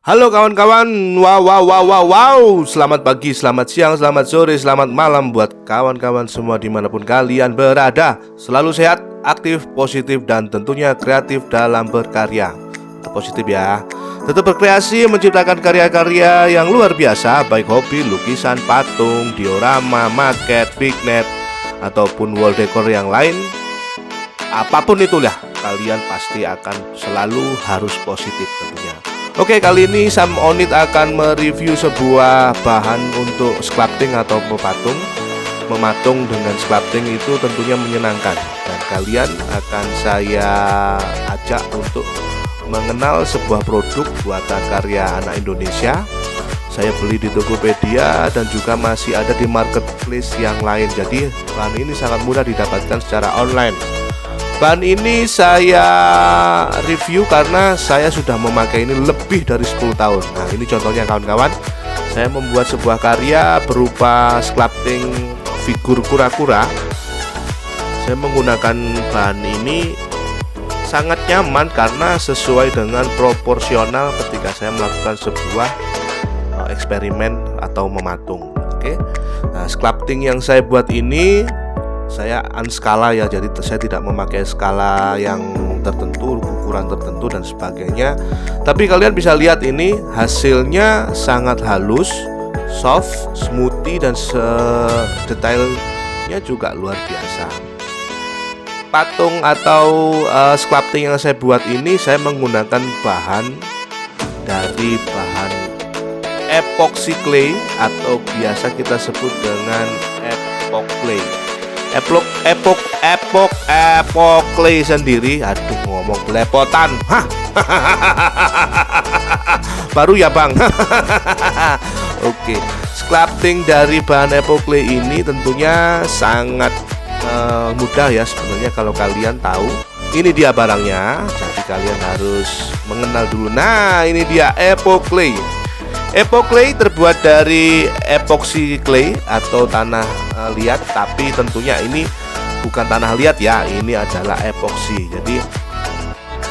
Halo kawan-kawan, wow. Selamat pagi, selamat siang, selamat sore, selamat malam buat kawan-kawan semua dimanapun kalian berada. Selalu sehat, aktif, positif, dan tentunya kreatif dalam berkarya. Tetap positif ya. Tetap berkreasi, menciptakan karya-karya yang luar biasa, baik hobi, lukisan, patung, diorama, maket, fignet, ataupun wall decor yang lain. Apapun itulah, kalian pasti akan selalu harus positif tentunya. Oke, kali ini Sam Onit akan mereview sebuah bahan untuk sculpting atau mematung. Mematung dengan sculpting itu tentunya menyenangkan, dan kalian akan saya ajak untuk mengenal sebuah produk buatan karya anak Indonesia. Saya beli di Tokopedia dan juga masih ada di marketplace yang lain. Jadi bahan ini sangat mudah didapatkan secara online. Bahan ini saya review karena saya sudah memakai ini lebih dari 10 tahun. Nah, ini contohnya kawan-kawan. Saya membuat sebuah karya berupa sculpting figur kura-kura. Saya menggunakan bahan ini sangat nyaman karena sesuai dengan proporsional ketika saya melakukan sebuah eksperimen atau mematung. Oke. Nah, sculpting yang saya buat ini saya unskala ya, jadi saya tidak memakai skala yang tertentu, ukuran tertentu dan sebagainya. Tapi kalian bisa lihat ini hasilnya sangat halus, soft, smoothie, dan detailnya juga luar biasa. Patung atau sculpting yang saya buat ini saya menggunakan bahan dari bahan epoxy clay atau biasa kita sebut dengan epox clay. Epok clay sendiri. Aduh, ngomong belepotan. Hah? Baru ya bang. Oke, sculpting dari bahan epox clay ini tentunya sangat mudah ya sebenarnya kalau kalian tahu. Ini dia barangnya, jadi kalian harus mengenal dulu. Nah, ini dia epox clay. Epox clay terbuat dari epoxy clay atau tanah liat, tapi tentunya ini bukan tanah liat ya, ini adalah epoxy. Jadi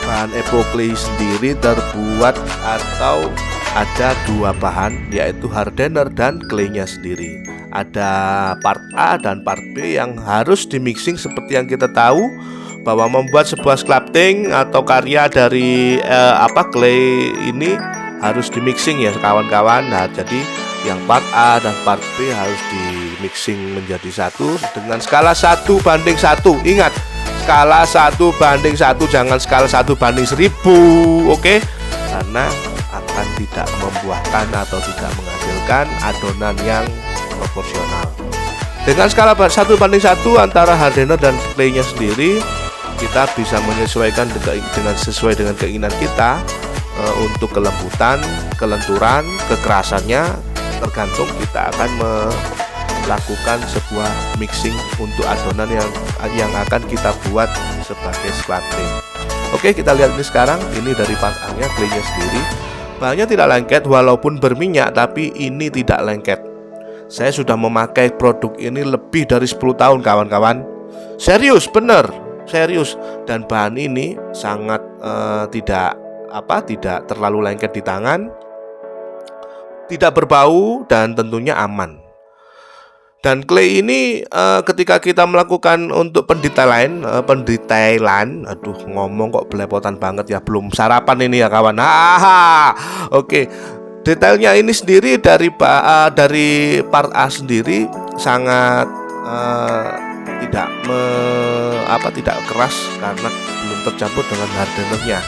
bahan epox clay sendiri terbuat atau ada dua bahan, yaitu hardener dan claynya sendiri. Ada part A dan part B yang harus dimixing. Seperti yang kita tahu bahwa membuat sebuah sculpting atau karya dari clay ini harus di mixing ya kawan-kawan. Nah, jadi yang part A dan part B harus di mixing menjadi satu dengan skala 1:1. Ingat, skala 1:1, jangan skala 1:1000. Oke? Karena akan tidak membuahkan atau tidak menghasilkan adonan yang proporsional. Dengan skala 1:1 antara hardener dan claynya sendiri, kita bisa menyesuaikan sesuai dengan keinginan kita. Untuk kelembutan, kelenturan, kekerasannya tergantung kita akan melakukan sebuah mixing untuk adonan yang akan kita buat sebagai sculpting. Oke, kita lihat ini sekarang. Ini dari part A-nya, claynya sendiri. Bahannya tidak lengket walaupun berminyak, tapi ini tidak lengket. Saya sudah memakai produk ini lebih dari 10 tahun kawan-kawan. Serius, bener, serius. Dan bahan ini sangat tidak terlalu lengket di tangan, tidak berbau, dan tentunya aman. Dan clay ini ketika kita melakukan untuk pendetailan, aduh ngomong kok belepotan banget ya, belum sarapan ini ya kawan. Oke. Detailnya ini sendiri dari part A sendiri sangat tidak keras karena belum tercampur dengan hardenernya.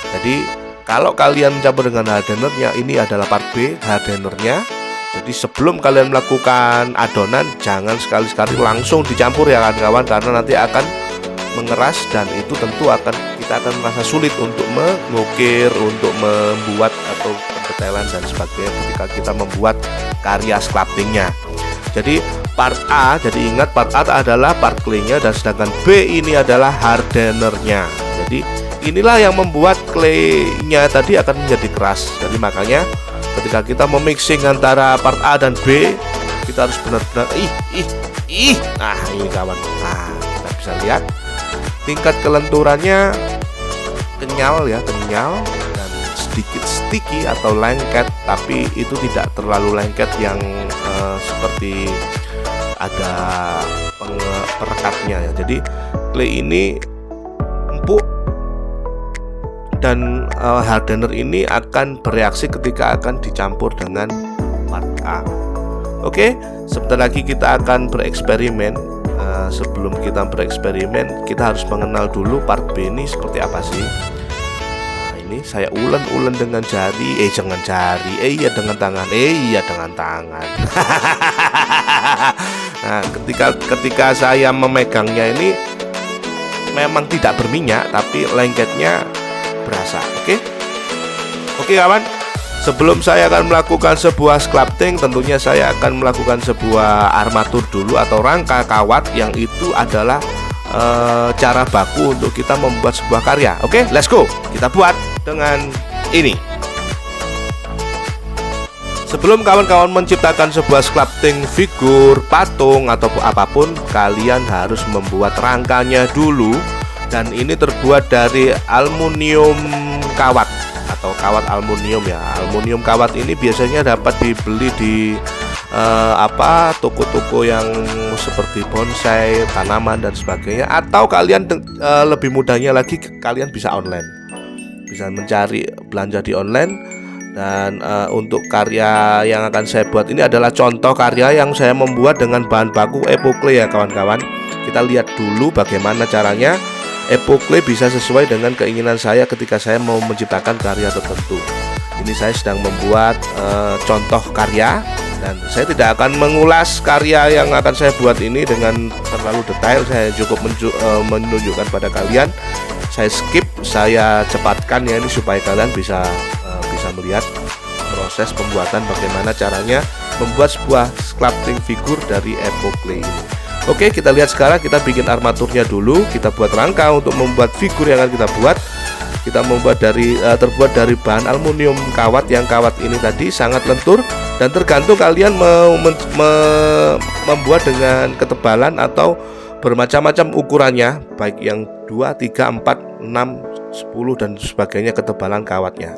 Jadi kalau kalian mencampur dengan hardenernya, ini adalah part B hardenernya. Jadi sebelum kalian melakukan adonan, jangan sekali-sekali langsung dicampur ya kawan-kawan, karena nanti akan mengeras dan itu tentu kita akan merasa sulit untuk mengukir, untuk membuat atau pendetailan dan sebagainya ketika kita membuat karya sculptingnya. Jadi part A, jadi ingat part A adalah part claynya, dan sedangkan B ini adalah hardenernya. Jadi inilah yang membuat claynya tadi akan menjadi keras. Jadi makanya ketika kita memixing antara part A dan B, kita harus benar-benar nah ini kawan. Nah, kita bisa lihat tingkat kelenturannya kenyal dan sedikit sticky atau lengket, tapi itu tidak terlalu lengket yang seperti ada perekatnya ya. Jadi clay ini empuk dan hardener ini akan bereaksi ketika akan dicampur dengan part A. Oke, sebentar lagi kita akan bereksperimen. Sebelum kita bereksperimen, kita harus mengenal dulu part B ini seperti apa sih. Nah, ini saya ulen-ulen dengan jari, jangan jari, iya dengan tangan, iya dengan tangan. Nah, ketika saya memegangnya ini memang tidak berminyak, tapi lengketnya berasa. Oke kawan, sebelum saya akan melakukan sebuah sculpting, tentunya saya akan melakukan sebuah armatur dulu atau rangka kawat, yang itu adalah cara baku untuk kita membuat sebuah karya. Oke, let's go, kita buat dengan ini. Sebelum kawan-kawan menciptakan sebuah sculpting figur, patung, atau apapun, kalian harus membuat rangkanya dulu. Dan ini terbuat dari aluminium kawat atau kawat aluminium ya. Aluminium kawat ini biasanya dapat dibeli di toko-toko yang seperti bonsai, tanaman dan sebagainya. Atau kalian lebih mudahnya lagi, kalian bisa online, bisa mencari belanja di online. Dan untuk karya yang akan saya buat ini adalah contoh karya yang saya membuat dengan bahan baku epoclay ya kawan-kawan. Kita lihat dulu bagaimana caranya epoclay bisa sesuai dengan keinginan saya ketika saya mau menciptakan karya tertentu. Ini saya sedang membuat contoh karya, dan saya tidak akan mengulas karya yang akan saya buat ini dengan terlalu detail. Saya cukup menunjukkan pada kalian. Saya skip, saya cepatkan ya ini supaya kalian bisa melihat proses pembuatan, bagaimana caranya membuat sebuah sculpting figur dari epoclay ini. Oke, kita lihat sekarang, kita bikin armaturnya dulu. Kita buat rangka untuk membuat figur yang akan kita buat. Kita membuat terbuat dari bahan aluminium kawat, yang kawat ini tadi sangat lentur, dan tergantung kalian mau membuat dengan ketebalan atau bermacam-macam ukurannya, baik yang 2, 3, 4, 6, 10 dan sebagainya ketebalan kawatnya.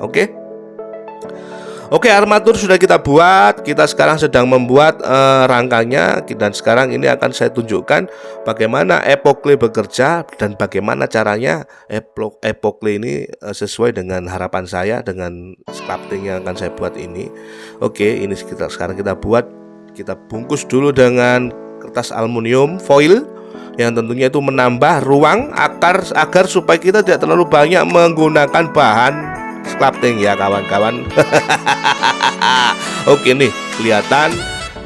Oke, armatur sudah kita buat. Kita sekarang sedang membuat rangkanya, dan sekarang ini akan saya tunjukkan bagaimana epoclay bekerja dan bagaimana caranya epoclay ini sesuai dengan harapan saya dengan sculpting yang akan saya buat ini. Oke, ini sekarang kita buat. Kita bungkus dulu dengan kertas aluminium foil, yang tentunya itu menambah ruang agar supaya kita tidak terlalu banyak menggunakan bahan sculpting ya kawan-kawan. Oke nih, kelihatan.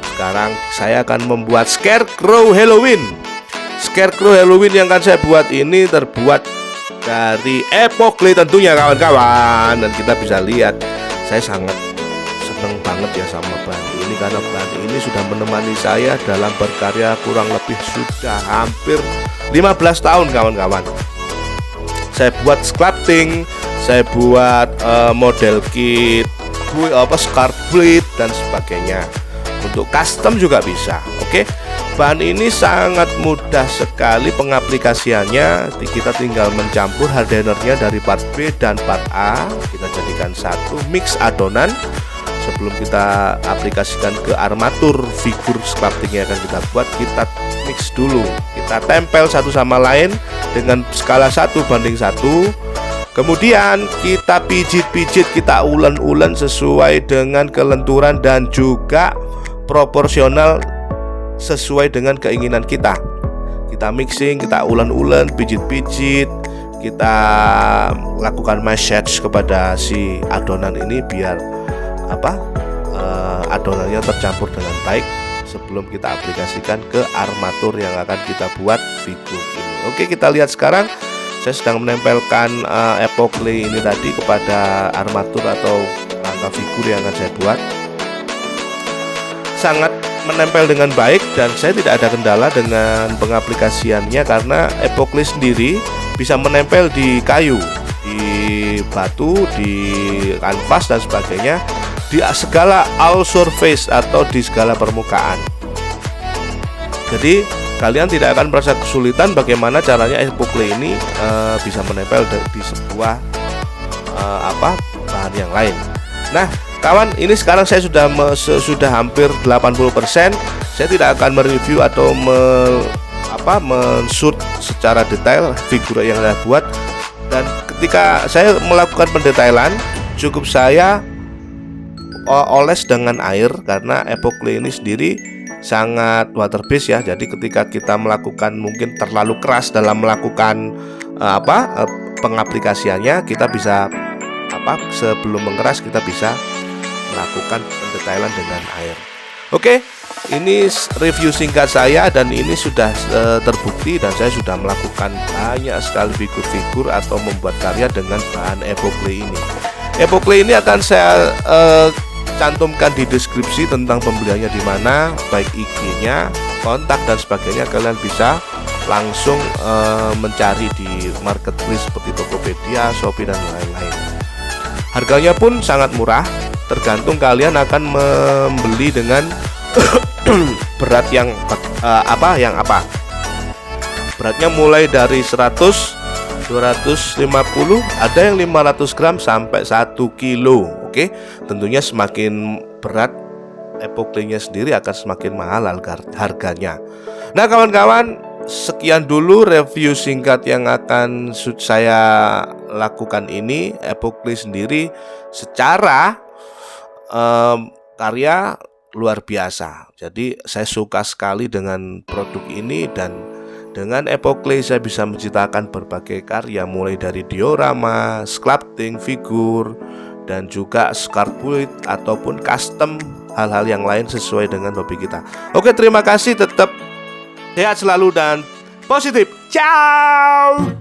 Sekarang saya akan membuat scarecrow Halloween. Scarecrow Halloween yang akan saya buat ini terbuat dari epoclay tentunya kawan-kawan. Dan kita bisa lihat, saya sangat seneng banget ya sama bahan ini, karena bahan ini sudah menemani saya dalam berkarya kurang lebih sudah hampir 15 tahun kawan-kawan. Saya buat sculpting, saya buat model kit, scarf bleed dan sebagainya. Untuk custom juga bisa. Oke, bahan ini sangat mudah sekali pengaplikasiannya. Kita tinggal mencampur hardenernya dari part B dan part A. Kita jadikan satu, mix adonan sebelum kita aplikasikan ke armatur figur sculpting yang akan kita buat. Kita mix dulu, kita tempel satu sama lain dengan skala 1:1. Kemudian kita pijit-pijit, kita ulen-ulen sesuai dengan kelenturan dan juga proporsional sesuai dengan keinginan kita. Kita mixing, kita ulen-ulen, pijit-pijit, kita lakukan massage kepada si adonan ini biar adonannya tercampur dengan baik sebelum kita aplikasikan ke armatur yang akan kita buat figur ini. Oke, kita lihat sekarang. Saya sedang menempelkan epoclay ini tadi kepada armatur atau rangka figur yang akan saya buat. Sangat menempel dengan baik dan saya tidak ada kendala dengan pengaplikasiannya, karena epoclay sendiri bisa menempel di kayu, di batu, di kanvas dan sebagainya, di segala all surface atau di segala permukaan. Jadi kalian tidak akan merasa kesulitan bagaimana caranya epoclay ini bisa menempel di sebuah bahan bahan yang lain. Nah kawan, ini sekarang saya sudah hampir 80%. Saya tidak akan mereview atau men-shoot secara detail figur yang saya buat. Dan ketika saya melakukan pendetailan, cukup saya oles dengan air karena epoxy clay ini sendiri sangat water based ya. Jadi ketika kita melakukan mungkin terlalu keras dalam melakukan pengaplikasiannya, kita bisa sebelum mengeras kita bisa melakukan pendetailan dengan air. Oke, ini review singkat saya dan ini sudah terbukti dan saya sudah melakukan banyak sekali figur-figur atau membuat karya dengan bahan epoxy clay ini. Epoxy clay ini akan saya cantumkan di deskripsi tentang pembeliannya di mana, baik IG-nya, kontak dan sebagainya. Kalian bisa langsung mencari di marketplace seperti Tokopedia, Shopee dan lain-lain. Harganya pun sangat murah, tergantung kalian akan membeli dengan berat yang apa. Beratnya mulai dari 100, 250, ada yang 500 gram sampai 1 kilo. Oke, tentunya semakin berat epoxy clay-nya sendiri akan semakin mahal harganya. Nah kawan-kawan, sekian dulu review singkat yang akan saya lakukan ini. Epoxy clay sendiri secara karya luar biasa. Jadi saya suka sekali dengan produk ini, dan dengan epoxy clay saya bisa menciptakan berbagai karya mulai dari diorama, sculpting, figur, dan juga sculpture ataupun custom, hal-hal yang lain sesuai dengan hobi kita. Oke, terima kasih, tetap sehat selalu dan positif. Ciao.